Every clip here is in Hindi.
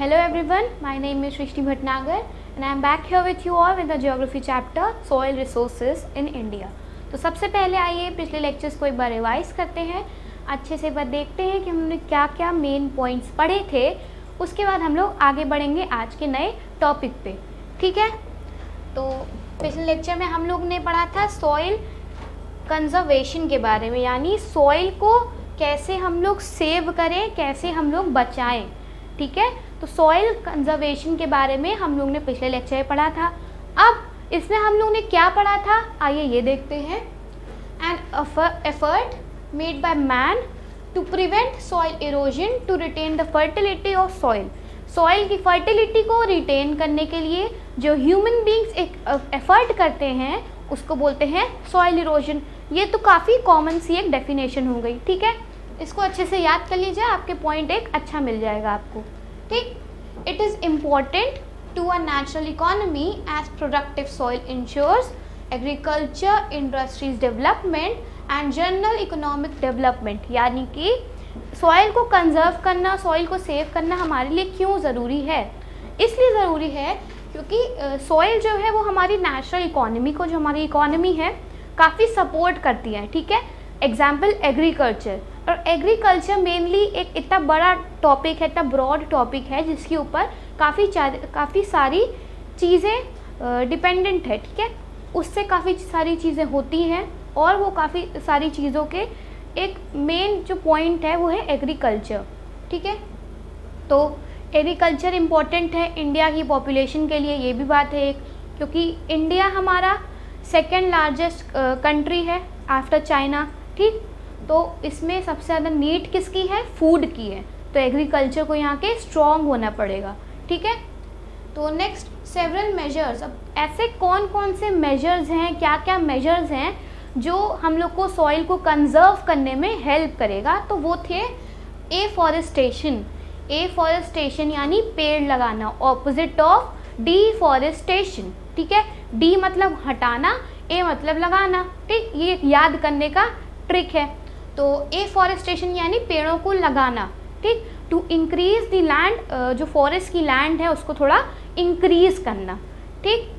Hello everyone, my name is Shrishti Bhatnagar and I am back here with you all with the geography chapter Soil Resources in India। तो सबसे पहले आइए पिछले लेक्चर्स को एक बार रिवाइज करते हैं, अच्छे से एक बार देखते हैं कि हमने क्या क्या मेन पॉइंट्स पढ़े थे। उसके बाद हम लोग आगे बढ़ेंगे आज के नए टॉपिक पे, ठीक है। तो पिछले लेक्चर में हम लोग ने पढ़ा था सॉइल कंजर्वेशन के बारे में, यानी सॉइल को कैसे हम लोग सेव करें, कैसे हम लोग बचाएं, ठीक है। तो सॉइल कंजर्वेशन के बारे में हम लोग ने पिछले लेक्चर में पढ़ा था। अब इसमें हम लोग ने क्या पढ़ा था, आइए ये देखते हैं। An effort made by man to prevent soil erosion to retain the fertility of soil. Soil की फर्टिलिटी को रिटेन करने के लिए जो ह्यूमन बींग्स एक एफर्ट करते हैं उसको बोलते हैं सॉइल इरोजन। ये तो काफ़ी कॉमन सी एक डेफिनेशन हो गई, ठीक है। इसको अच्छे से याद कर लीजिए, आपके पॉइंट एक अच्छा मिल जाएगा आपको, ठीक। It is important to a natural economy as productive soil ensures agriculture industries development and general economic development. यानी कि सॉइल को कंजर्व करना, सॉइल को सेव करना हमारे लिए क्यों ज़रूरी है। इसलिए ज़रूरी है क्योंकि सॉइल जो है वो हमारी नेचुरल इकोनॉमी को, जो हमारी इकोनॉमी है, काफ़ी सपोर्ट करती है, ठीक है। एग्जाम्पल एग्रीकल्चर, और एग्रीकल्चर मेनली एक इतना बड़ा टॉपिक है, इतना ब्रॉड टॉपिक है जिसके ऊपर काफ़ी सारी चीज़ें डिपेंडेंट है, ठीक है। उससे काफ़ी सारी चीज़ें होती हैं और वो काफ़ी सारी चीज़ों के एक मेन जो पॉइंट है वो है एग्रीकल्चर, ठीक है। तो एग्रीकल्चर इम्पॉर्टेंट है इंडिया की पॉपुलेशन के लिए, ये भी बात है एक, क्योंकि इंडिया हमारा सेकेंड लार्जेस्ट कंट्री है आफ्टर चाइना, ठीक। तो इसमें सबसे ज़्यादा नीड किसकी है, फूड की है। तो एग्रीकल्चर को यहाँ के स्ट्रॉन्ग होना पड़ेगा, ठीक है। तो नेक्स्ट सेवरल मेजर्स। अब ऐसे कौन कौन से मेजर्स हैं, क्या क्या मेजर्स हैं जो हम लोग को सॉइल को कंजर्व करने में हेल्प करेगा। तो वो थे एफॉरेस्टेशन। एफॉरेस्टेशन यानी पेड़ लगाना, ऑपोजिट ऑफ डीफॉरेस्टेशन, ठीक है। डी मतलब हटाना, ए मतलब लगाना, ठीक। ये याद करने का ट्रिक है। तो एफॉरेस्टेशन यानी पेड़ों को लगाना, ठीक। टू इंक्रीज द लैंड, जो फॉरेस्ट की लैंड है उसको थोड़ा इंक्रीज करना, ठीक।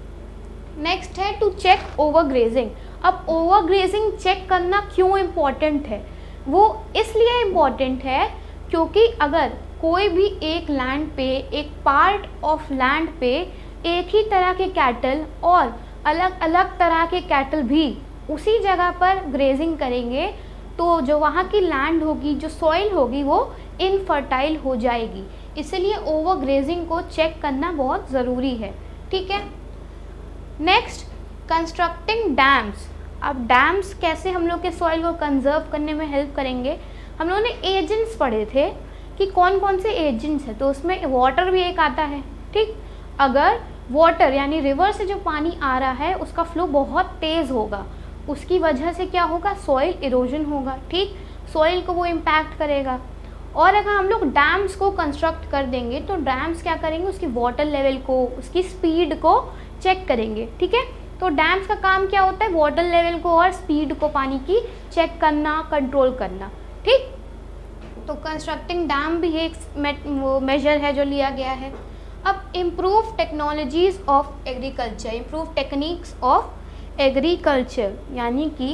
नेक्स्ट है टू चेक ओवर ग्रेजिंग। अब ओवर ग्रेजिंग चेक करना क्यों इम्पॉर्टेंट है, वो इसलिए इम्पॉर्टेंट है क्योंकि अगर कोई भी एक लैंड पे, एक पार्ट ऑफ लैंड पे एक ही तरह के कैटल और अलग अलग तरह के कैटल भी उसी जगह पर ग्रेजिंग करेंगे तो जो वहाँ की लैंड होगी, जो सॉइल होगी, वो इनफर्टाइल हो जाएगी। इसलिए ओवर ग्रेजिंग को चेक करना बहुत ज़रूरी है, ठीक है। Next constructing dams. अब डैम्स कैसे हम लोग के सॉइल को कंजर्व करने में हेल्प करेंगे। हम लोगों ने एजेंट्स पढ़े थे कि कौन कौन से एजेंट्स हैं, तो उसमें वाटर भी एक आता है, ठीक। अगर वाटर यानी रिवर से जो पानी आ रहा है उसका फ्लो बहुत तेज़ होगा, उसकी वजह से क्या होगा, सॉइल इरोजन होगा, ठीक। सॉइल को वो इम्पैक्ट करेगा। और अगर हम लोग डैम्स को कंस्ट्रक्ट कर देंगे तो डैम्स क्या करेंगे, उसकी वाटर लेवल को, उसकी स्पीड को चेक करेंगे, ठीक है। तो डैम्स का काम क्या होता है, वाटर लेवल को और स्पीड को, पानी की चेक करना, कंट्रोल करना, ठीक। तो कंस्ट्रक्टिंग डैम भी एक मेजर है जो लिया गया है। अब improve technologies of agriculture, improve techniques of agriculture, यानी कि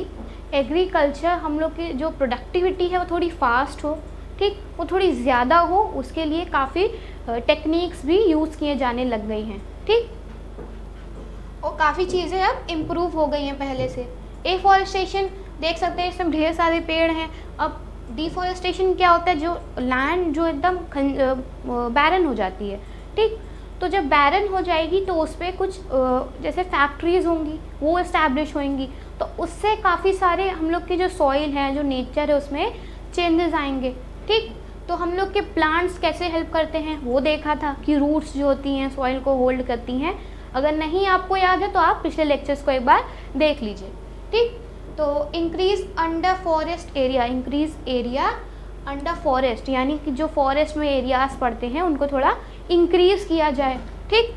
एग्रीकल्चर हम लोग की जो प्रोडक्टिविटी है वो थोड़ी फास्ट हो, ठीक, वो थोड़ी ज़्यादा हो, उसके लिए काफ़ी टेक्निक्स भी यूज़ किए जाने लग गई हैं, ठीक। और काफ़ी चीज़ें अब इम्प्रूव हो गई हैं पहले से। एफॉरेस्टेशन देख सकते हैं, इसमें ढेर सारे पेड़ हैं। अब डिफॉरेस्टेशन क्या होता है, जो लैंड जो एकदम बैरन हो जाती है, ठीक। तो जब बैरन हो जाएगी तो उस पर कुछ जैसे फैक्ट्रीज़ होंगी वो इस्टेब्लिश होंगी, तो उससे काफ़ी सारे हम लोग की जो सॉइल है, जो नेचर है, उसमें चेंजेस आएंगे, ठीक। तो हम लोग के प्लांट्स कैसे हेल्प करते हैं वो देखा था कि रूट्स जो होती हैं सॉइल को होल्ड करती हैं। अगर नहीं आपको याद है तो आप पिछले लेक्चर्स को एक बार देख लीजिए, ठीक। तो increase under forest area, increase area under forest, यानी कि जो फॉरेस्ट में एरियाज पड़ते हैं उनको थोड़ा इंक्रीज किया जाए, ठीक।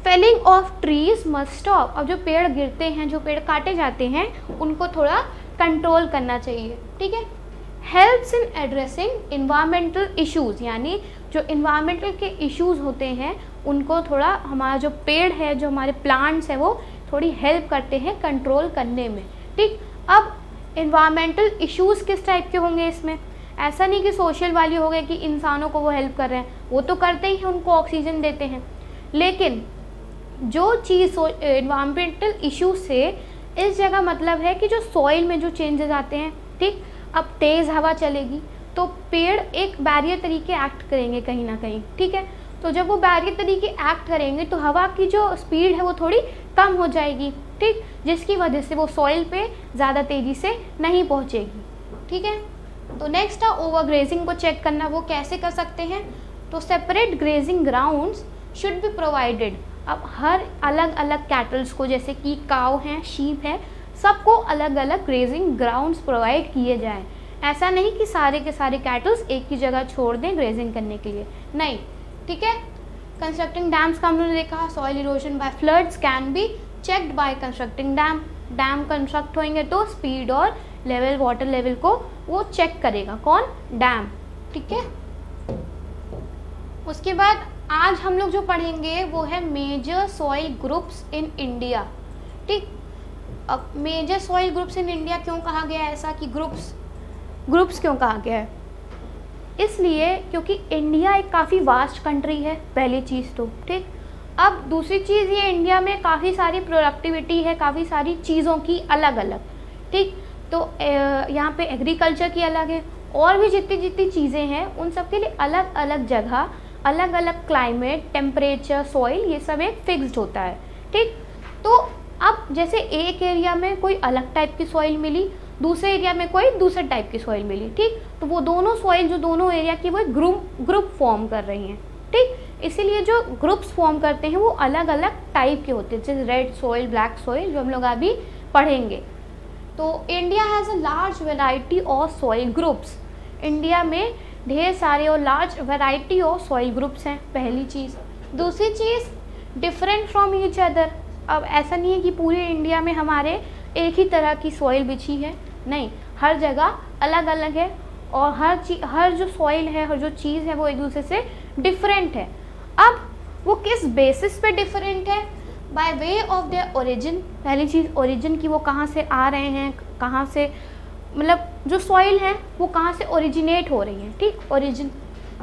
Felling of trees must stop. अब जो पेड़ गिरते हैं, जो पेड़ काटे जाते हैं, उनको थोड़ा कंट्रोल करना चाहिए, ठीक है। Helps in addressing environmental issues, यानी जो इन्वायरमेंटल के इश्यूज़ होते हैं उनको थोड़ा हमारा जो पेड़ है, जो हमारे प्लांट्स हैं, वो थोड़ी हेल्प करते हैं कंट्रोल करने में। ठीक, अब इन्वायरमेंटल इश्यूज़ किस टाइप के होंगे इसमें? ऐसा नहीं कि सोशल वैल्यू हो गए कि इंसानों को वो हेल्प कर रहे हैं, वो तो करते ही हैं, उनको ऑक्सीजन देते हैं, लेकिन जो चीज़ इन्वायरमेंटल इशू से इस जगह मतलब है कि जो सॉइल में जो चेंजेस आते हैं। ठीक, अब तेज़ हवा चलेगी तो पेड़ एक बैरियर तरीके एक्ट करेंगे कहीं ना कहीं। ठीक है, तो जब वो बैरियर तरीके एक्ट करेंगे तो हवा की जो स्पीड है वो थोड़ी कम हो जाएगी। ठीक, जिसकी वजह से वो सॉइल पे ज़्यादा तेज़ी से नहीं पहुँचेगी। ठीक है, तो नेक्स्ट है ओवर ग्रेजिंग को चेक करना। वो कैसे कर सकते हैं? तो separate grazing grounds should be provided. अब हर अलग अलग कैटल्स को, जैसे कि काव हैं, शीप है, सबको अलग अलग ग्रेजिंग ग्राउंड्स प्रोवाइड किए जाएं। ऐसा नहीं कि सारे के सारे कैटल्स एक ही जगह छोड़ दें ग्रेजिंग करने के लिए, नहीं। ठीक है, कंस्ट्रक्टिंग डैम्स का हम लोगों ने देखा। Soil erosion bye floods can be checked by constructing dam. Dam construct होंगे तो स्पीड और लेवल, वाटर लेवल को वो चेक करेगा। कौन? डैम। ठीक है, उसके बाद आज हम लोग जो पढ़ेंगे वो है major soil groups in India. ठीक, अब major soil groups in India क्यों कहा गया है ऐसा कि ग्रुप्स क्यों कहा गया है? इसलिए क्योंकि इंडिया एक काफ़ी वास्ट कंट्री है, पहली चीज़ तो। ठीक, अब दूसरी चीज़ ये, इंडिया में काफ़ी सारी प्रोडक्टिविटी है, काफ़ी सारी चीज़ों की अलग अलग। ठीक, तो यहाँ पे एग्रीकल्चर की अलग है, और भी जितनी जितनी चीज़ें हैं उन सब के लिए अलग अलग जगह, अलग अलग क्लाइमेट, टेम्परेचर, सॉइल, ये सब एक फिक्स्ड होता है। ठीक, तो अब जैसे एक एरिया में कोई अलग टाइप की सॉइल मिली, दूसरे एरिया में कोई दूसरे टाइप की सॉइल मिली। ठीक, तो वो दोनों सॉइल जो दोनों एरिया की वो ग्रुप फॉर्म कर रही हैं। ठीक, इसीलिए जो ग्रुप्स फॉर्म करते हैं वो अलग अलग टाइप के होते हैं, जैसे रेड सॉइल, ब्लैक सॉइल, जो हम लोग अभी पढ़ेंगे। तो India has a large variety of soil groups. India में ढेर सारे और large variety of soil groups हैं, पहली चीज़। दूसरी चीज़, डिफरेंट फ्रॉम ईच अदर। अब ऐसा नहीं है कि पूरे इंडिया में हमारे एक ही तरह की सॉइल बिछी है, नहीं, हर जगह अलग अलग है, और हर जो सॉइल है, हर जो चीज़ है, वो एक दूसरे से डिफरेंट है। अब वो किस बेसिस पे डिफरेंट है? By way of their origin. पहली चीज़, ओरिजिन की, वो कहाँ से आ रहे हैं, कहाँ से, मतलब जो सॉइल है वो कहाँ से ओरिजिनेट हो रही है। ठीक, ओरिजिन।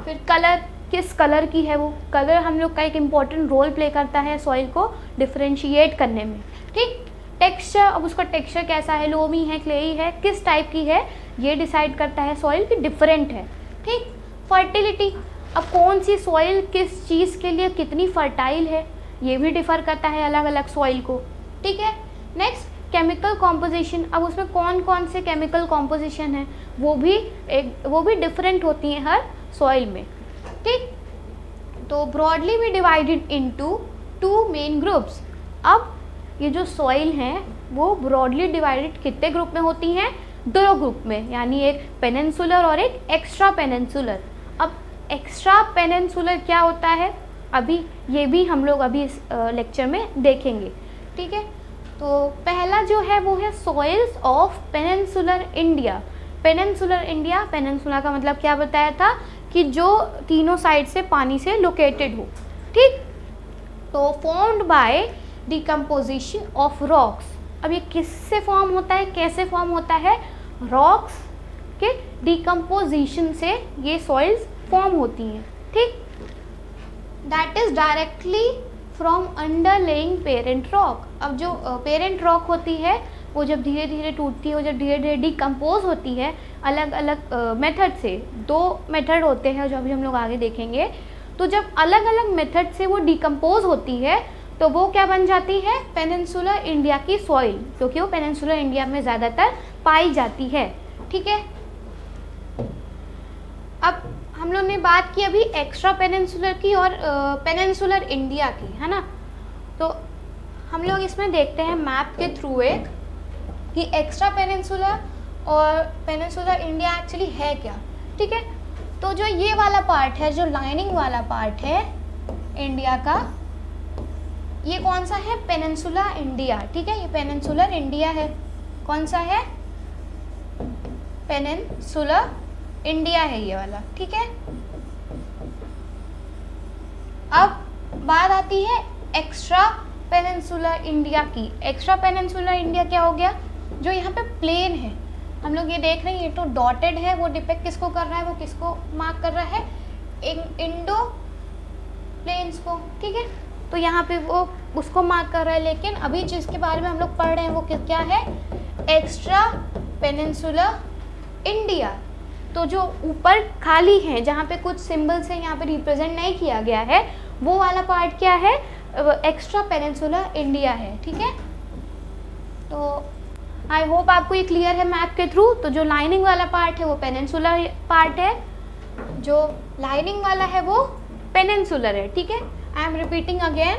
फिर कलर, किस कलर की है वो, कलर हम लोग का एक इम्पॉर्टेंट रोल प्ले करता है सॉइल को डिफरेंशिएट करने में। ठीक, टेक्सचर, अब उसका टेक्सचर कैसा है, लोमी है, क्लेई है, किस टाइप की है, ये डिसाइड करता है सॉइल की डिफरेंट है। ठीक, फर्टिलिटी, अब कौन सी सॉइल किस चीज़ के लिए कितनी फर्टाइल है, ये भी डिफ़र करता है अलग अलग सॉइल को। ठीक है, नेक्स्ट केमिकल कॉम्पोजिशन। अब उसमें कौन कौन से केमिकल कॉम्पोजिशन है वो भी डिफरेंट होती हैं हर सॉइल में। ठीक, तो ब्रॉडली भी डिवाइडेड इनटू 2 मेन ग्रुप्स। अब ये जो सॉइल हैं वो ब्रॉडली डिवाइडेड कितने ग्रुप में होती हैं? 2 ग्रुप में, यानी एक पेनिनसुलर और एक एक्स्ट्रा पेनिनसुलर। अब एक्स्ट्रा पेनिनसुलर क्या होता है, अभी ये भी हम लोग अभी इस लेक्चर में देखेंगे। ठीक है, तो पहला जो है वो है soils of peninsular India. Peninsular India, peninsula का मतलब क्या बताया था कि जो तीनों साइड से पानी से लोकेटेड हो। ठीक, तो formed by decomposition of rocks. अब ये किससे फॉर्म होता है, कैसे फॉर्म होता है? रॉक्स के डिकम्पोजिशन से ये सॉइल्स फॉर्म होती हैं। ठीक, that is directly from underlying parent rock. अब जो पेरेंट रॉक होती है वो जब धीरे धीरे टूटती है, वो जब धीरे धीरे डिकम्पोज होती है अलग अलग मेथड से, 2 मेथड होते हैं जो अभी हम लोग आगे देखेंगे। तो जब अलग अलग मेथड से वो डिकम्पोज होती है तो वो क्या बन जाती है? पेनिनसुलर इंडिया की सॉइल, क्योंकि वो पेनिनसुलर इंडिया में ज़्यादातर पाई जाती है। ठीक है, अब हम लोग ने बात की अभी एक्स्ट्रा पेनिनसुलर की और पेनिनसुलर इंडिया की, है ना। तो हम लोग इसमें देखते हैं मैप के थ्रू एक कि एक्स्ट्रा पेनिनसुलर और पेनिनसुलर इंडिया एक्चुअली है क्या। ठीक है, तो जो ये वाला पार्ट है, जो लाइनिंग वाला पार्ट है इंडिया का, ये कौन सा है? Peninsula India. ठीक है, ये पेनिनसुलर इंडिया है। कौन सा है? पेनिनसुला इंडिया है ये वाला, ठीक है। अब बात आती है एक्स्ट्रा पेनिनसुला इंडिया की। एक्स्ट्रा पेनिनसुला इंडिया क्या हो गया, जो यहाँ पे प्लेन है, हम लोग ये देख रहे हैं, ये तो डॉटेड है, वो डिपेक्ट किसको कर रहा है, वो किसको मार्क कर रहा है, इंडो प्लेन्स को, ठीक है। तो यहाँ पे वो उसको मार्क कर रहा है, लेकिन अभी जिसके बारे में हम लोग पढ़ रहे हैं वो क्या है, एक्स्ट्रा पेनिनसुला इंडिया। तो जो ऊपर खाली है जहाँ पे कुछ सिंबल्स है, यहाँ पे रिप्रेजेंट नहीं किया गया है, वो वाला पार्ट क्या है, एक्स्ट्रा पेनिनसुला इंडिया है, ठीक है। तो आई होप आपको ये क्लियर है मैप के थ्रू। तो जो लाइनिंग वाला पार्ट है वो पेनिनसुला पार्ट है, जो लाइनिंग वाला है वो पेनिनसुलर है, ठीक है। आई एम रिपीटिंग अगेन,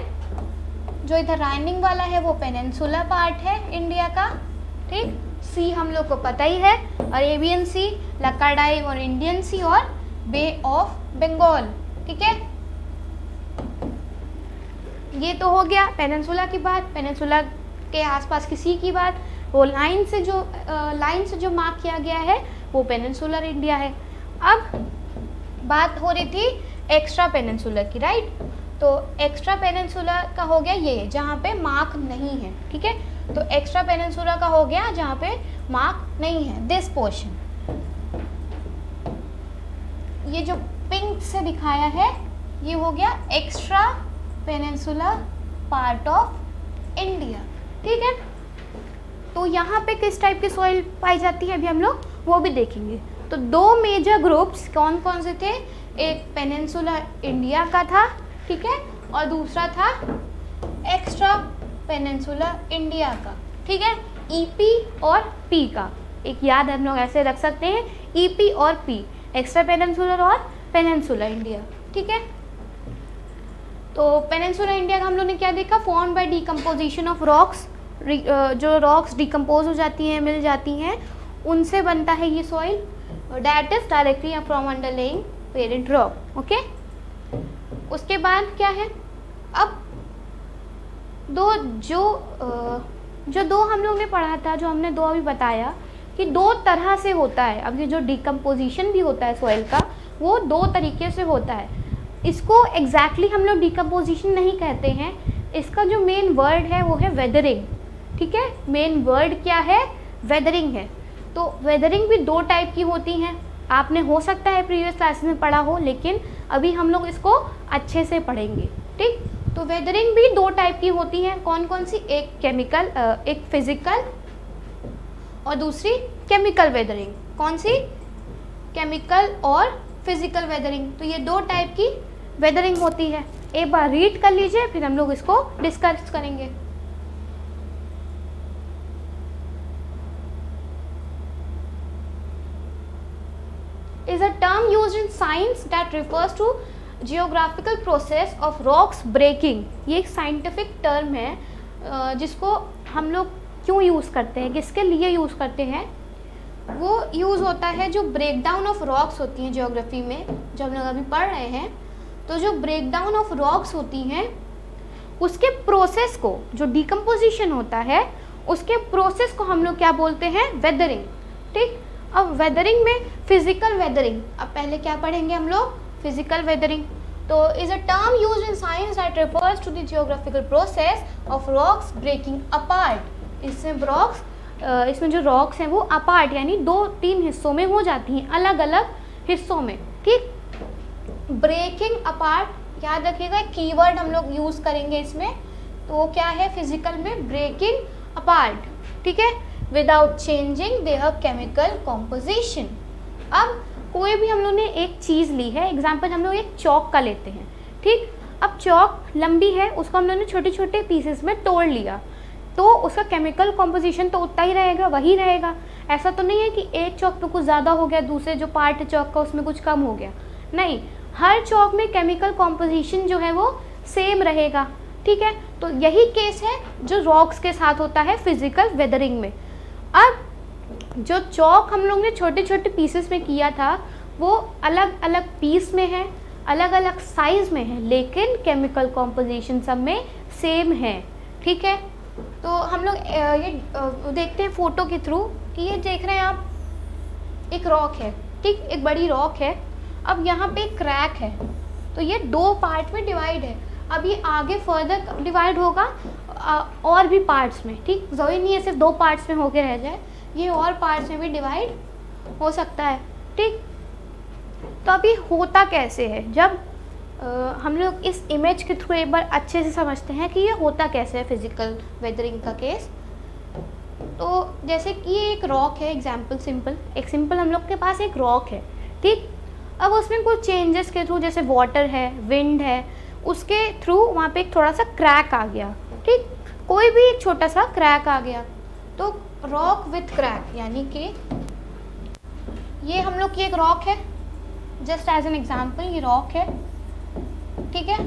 जो इधर लाइनिंग वाला है वो पेनिनसुला पार्ट है इंडिया का, ठीक। सी हम लोग को पता ही है, अरेबियन सी, लक्काडाई और इंडियन सी और बे ऑफ बंगाल, ठीक है। ये तो हो गया पेनिनसुला की बात, पेनिनसुला के आसपास की सी की बात। वो लाइन से जो मार्क किया गया है वो पेनिनसुलर इंडिया है। अब बात हो रही थी एक्स्ट्रा पेनिनसुलर की, राइट। तो एक्स्ट्रा पेनिनसुला का हो गया ये जहाँ पे मार्क नहीं है, ठीक है। तो एक्स्ट्रा पेनिनसुला का हो गया जहाँ पे मार्क नहीं है, दिस पोर्शन। ये जो पिंक से दिखाया है ये हो गया extra peninsula part of India, ठीक है। तो यहाँ पे किस टाइप की सॉइल पाई जाती है अभी हम लोग वो भी देखेंगे। तो दो मेजर ग्रुप्स कौन कौन से थे, एक पेनिनसुला इंडिया का था, ठीक है, और दूसरा था एक्स्ट्रा पेनिनसुला इंडिया का, ठीक है, ईपी और पी का। एक याद हम लोग ऐसे रख सकते हैं, ईपी और पी, एक्स्ट्रा पेनिनसुलर और पेनिनसुला इंडिया, ठीक है। तो पेनिनसुला इंडिया का हम लोग ने क्या देखा, form by decomposition of rocks, जो रॉक्स डिकम्पोज हो जाती हैं, मिल जाती हैं, उनसे बनता है ये soil, that is directly from underlying parent rock, okay. उसके बाद क्या है, अब दो हम लोग ने पढ़ा था, जो हमने दो अभी बताया कि दो तरह से होता है। अब ये जो डिकम्पोजिशन भी होता है सॉइल का वो दो तरीके से होता है। इसको एग्जैक्टली हम लोग डिकम्पोजिशन नहीं कहते हैं, इसका जो मेन वर्ड है वो है वेदरिंग, ठीक है। मेन वर्ड क्या है, वेदरिंग है। तो वेदरिंग भी दो टाइप की होती हैं, आपने हो सकता है प्रीवियस क्लासेस में पढ़ा हो, लेकिन अभी हम लोग इसको अच्छे से पढ़ेंगे, ठीक। तो वेदरिंग भी दो टाइप की होती हैं, कौन कौन सी, एक केमिकल, एक फिजिकल और दूसरी केमिकल वेदरिंग। कौन सी, केमिकल और फिजिकल वेदरिंग। तो ये दो टाइप की वेदरिंग होती है। एक बार रीड कर लीजिए, फिर हम लोग इसको डिस्कस करेंगे। is a term used in science that refers to geographical process of rocks breaking। ये एक साइंटिफिक टर्म है जिसको हम लोग क्यों यूज़ करते हैं, किसके लिए यूज़ करते हैं, वो यूज़ होता है जो ब्रेकडाउन ऑफ रॉक्स होती हैं ज्योग्राफी में, जो हम लोग अभी पढ़ रहे हैं। तो जो ब्रेकडाउन ऑफ रॉक्स होती हैं उसके प्रोसेस को, जो डिकम्पोजिशन होता है उसके प्रोसेस को हम लोग क्या बोलते हैं, वेदरिंग, ठीक। अब वेदरिंग में फिजिकल वेदरिंग, अब पहले क्या पढ़ेंगे हम लोग, फिजिकल वेदरिंग। तो is a term used in science that refers to the geographical process of rocks breaking apart. इसमें जो रॉक्स हैं वो अपार्ट यानी दो तीन हिस्सों में हो जाती हैं, अलग अलग हिस्सों में, ठीक। ब्रेकिंग अपार्ट याद रखिएगा, कीवर्ड हम लोग यूज़ करेंगे इसमें। तो क्या है, फिजिकल में ब्रेकिंग अपार्ट, ठीक है, without changing their chemical composition. अब कोई भी हम लोग ने एक चीज़ ली है, एग्जाम्पल हम लोग एक चौक का लेते हैं, ठीक। अब चौक लंबी है, उसको हम लोग ने छोटे छोटे पीसेस में तोड़ लिया, तो उसका केमिकल कॉम्पोजिशन तो उतना ही रहेगा, वही रहेगा। ऐसा तो नहीं है कि एक चौक में कुछ ज़्यादा हो गया, दूसरे जो पार्ट है चौक का उसमें कुछ कम हो गया, नहीं, हर चौक में केमिकल कॉम्पोजिशन जो है वो सेम रहेगा, ठीक है। तो यही केस है जो रॉक्स के साथ होता है फिजिकल वेदरिंग में। अब जो चौक हम लोग ने छोटे छोटे पीसेस में किया था वो अलग अलग पीस में है, अलग अलग साइज़ में है, लेकिन केमिकल कॉम्पोजिशन सब में सेम है, ठीक है। तो हम लोग ये देखते हैं फ़ोटो के थ्रू कि ये देख रहे हैं आप, एक रॉक है, ठीक, एक बड़ी रॉक है। अब यहाँ पे क्रैक है, तो ये 2 पार्ट में डिवाइड है। अब ये आगे फर्दर डिवाइड होगा और भी पार्ट्स में, ठीक, ज़रूरी नहीं है सिर्फ 2 पार्ट्स में होके रह जाए, ये और पार्ट्स में भी डिवाइड हो सकता है, ठीक। तो अभी होता कैसे है, जब हम लोग इस इमेज के थ्रू एक बार अच्छे से समझते हैं कि ये होता कैसे है फिजिकल वेदरिंग का केस। तो जैसे कि ये एक रॉक है, एग्जाम्पल सिंपल हम लोग के पास एक रॉक है, ठीक। अब उसमें कुछ चेंजेस के थ्रू, जैसे वाटर है, विंड है, उसके थ्रू वहाँ पे एक थोड़ा सा क्रैक आ गया, ठीक, कोई भी एक छोटा सा क्रैक आ गया, तो रॉक विथ क्रैक, यानी कि ये हम लोग की एक रॉक है, जस्ट एज एन एग्जाम्पल ये रॉक है, ठीक है।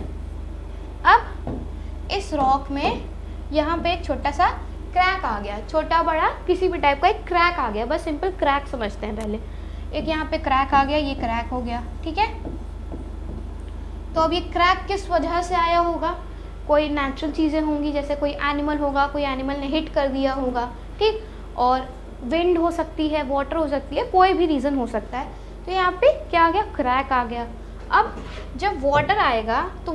अब इस रॉक में यहाँ पे एक छोटा सा क्रैक आ गया, छोटा बड़ा किसी भी टाइप का एक क्रैक आ गया, बस सिंपल क्रैक समझते हैं पहले। एक यहाँ पे क्रैक आ गया, ये क्रैक हो गया, ठीक है। तो अब ये क्रैक किस वजह से आया होगा, कोई नेचुरल चीज़ें होंगी, जैसे कोई एनिमल होगा, कोई एनिमल ने हिट कर दिया होगा, ठीक, और विंड हो सकती है, वाटर हो सकती है, कोई भी रीज़न हो सकता है। तो यहाँ पे क्या आ गया, क्रैक आ गया। अब जब वाटर आएगा तो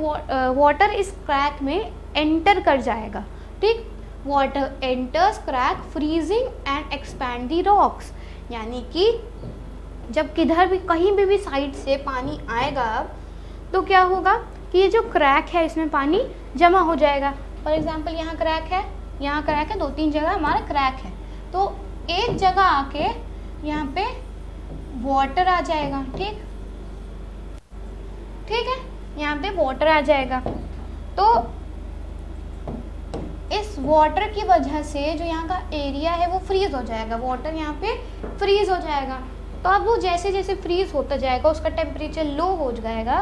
वाटर इस क्रैक में एंटर कर जाएगा, ठीक, water enters crack freezing and expand the rocks, यानी कि जब किधर भी कहीं भी साइड से पानी आएगा अब, तो क्या होगा कि ये जो क्रैक है इसमें पानी जमा हो जाएगा। फॉर एग्जांपल यहाँ क्रैक है, यहाँ क्रैक है, 2-3 जगह हमारा क्रैक है, तो एक जगह आके यहाँ पे वाटर आ जाएगा, ठीक, ठीक है, यहाँ पे वाटर आ जाएगा। तो इस वाटर की वजह से जो यहाँ का एरिया है वो फ्रीज हो जाएगा, वाटर यहाँ पे फ्रीज हो जाएगा। तो अब वो जैसे जैसे फ्रीज होता जाएगा, उसका टेम्परेचर लो हो जाएगा,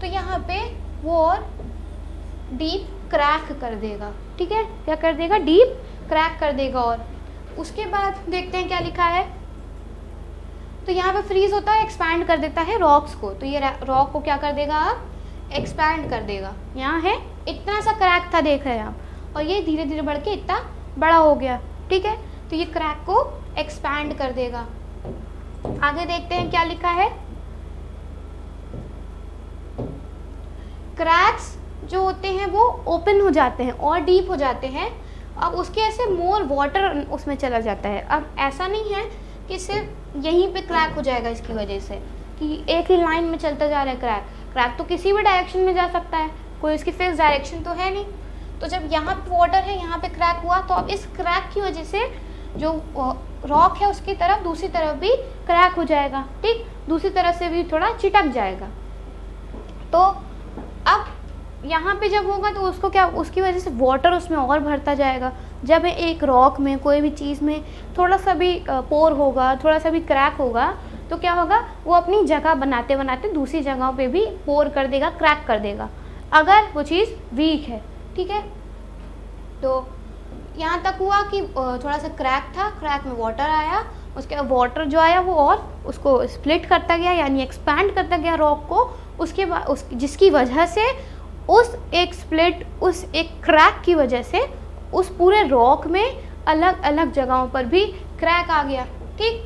तो यहाँ पे वो और डीप क्रैक कर देगा, ठीक है, क्या कर देगा, डीप क्रैक कर देगा। और उसके बाद देखते हैं क्या लिखा है। तो यहाँ पे फ्रीज होता है, एक्सपैंड कर देता है रॉक्स को, तो ये रॉक को क्या कर देगा, अब एक्सपैंड कर देगा। यहाँ है इतना सा क्रैक था, देख रहे हैं आप, और ये धीरे धीरे बढ़ के इतना बड़ा हो गया, ठीक है। तो ये क्रैक को एक्सपैंड कर देगा। आगे देखते हैं क्या लिखा है। क्रैक्स जो होते हैं वो ओपन हो जाते हैं और डीप हो जाते हैं। अब उसके ऐसे मोर वाटर उसमें चला जाता है। अब ऐसा नहीं है कि सिर्फ यहीं पे क्रैक हो जाएगा इसकी वजह से, कि एक ही लाइन में चलता जा रहा है क्रैक तो किसी भी डायरेक्शन में जा सकता है, कोई इसकी फिक्स डायरेक्शन तो है नहीं। तो जब यहाँ पे वाटर है, यहाँ पे क्रैक हुआ, तो अब इस क्रैक की वजह से जो रॉक है उसकी तरफ दूसरी तरफ भी क्रैक हो जाएगा, ठीक, दूसरी तरफ से भी थोड़ा चिटक जाएगा। तो अब यहाँ पे जब होगा तो उसको क्या, उसकी वजह से वाटर उसमें और भरता जाएगा। जब एक रॉक में कोई भी चीज़ में थोड़ा सा भी पोर होगा, थोड़ा सा भी क्रैक होगा, तो क्या होगा, वो अपनी जगह बनाते बनाते दूसरी जगहों पे भी पोर कर देगा, क्रैक कर देगा, अगर वो चीज़ वीक है, ठीक है। तो यहाँ तक हुआ कि थोड़ा सा क्रैक था, क्रैक में वाटर आया, उसके बाद वाटर जो आया वो और उसको स्प्लिट करता गया, यानी एक्सपैंड करता गया रॉक को, उसके बाद जिसकी वजह से उस एक स्प्लिट, उस एक क्रैक की वजह से उस पूरे रॉक में अलग अलग जगहों पर भी क्रैक आ गया, ठीक।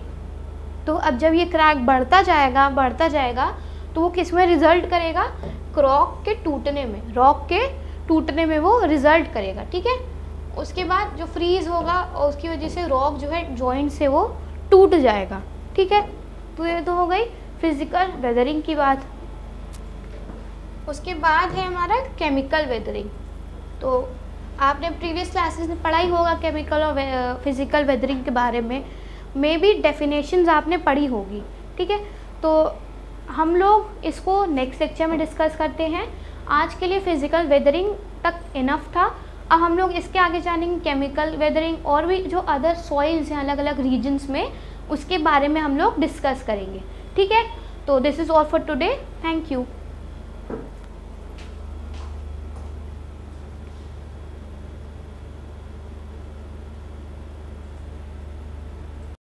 तो अब जब ये क्रैक बढ़ता जाएगा तो वो किस में रिजल्ट करेगा, रॉक के टूटने में वो रिजल्ट करेगा, ठीक है। उसके बाद जो फ्रीज होगा और उसकी वजह से रॉक जो है जॉइंट से वो टूट जाएगा, ठीक है। तो ये तो हो गई फिजिकल वेदरिंग की बात। उसके बाद है हमारा केमिकल वेदरिंग। तो आपने प्रीवियस क्लासेस में पढ़ा ही होगा केमिकल और फिजिकल वेदरिंग के बारे में, मे बी डेफिनेशंस आपने पढ़ी होगी, ठीक है। तो हम लोग इसको नेक्स्ट लेक्चर में डिस्कस करते हैं। आज के लिए फिजिकल वेदरिंग तक इनफ था। अब हम लोग इसके आगे जानेंगे केमिकल वेदरिंग और भी जो अदर सॉइल्स हैं अलग अलग रीजन्स में, उसके बारे में हम लोग डिस्कस करेंगे, ठीक है। तो this is all for today, thank you.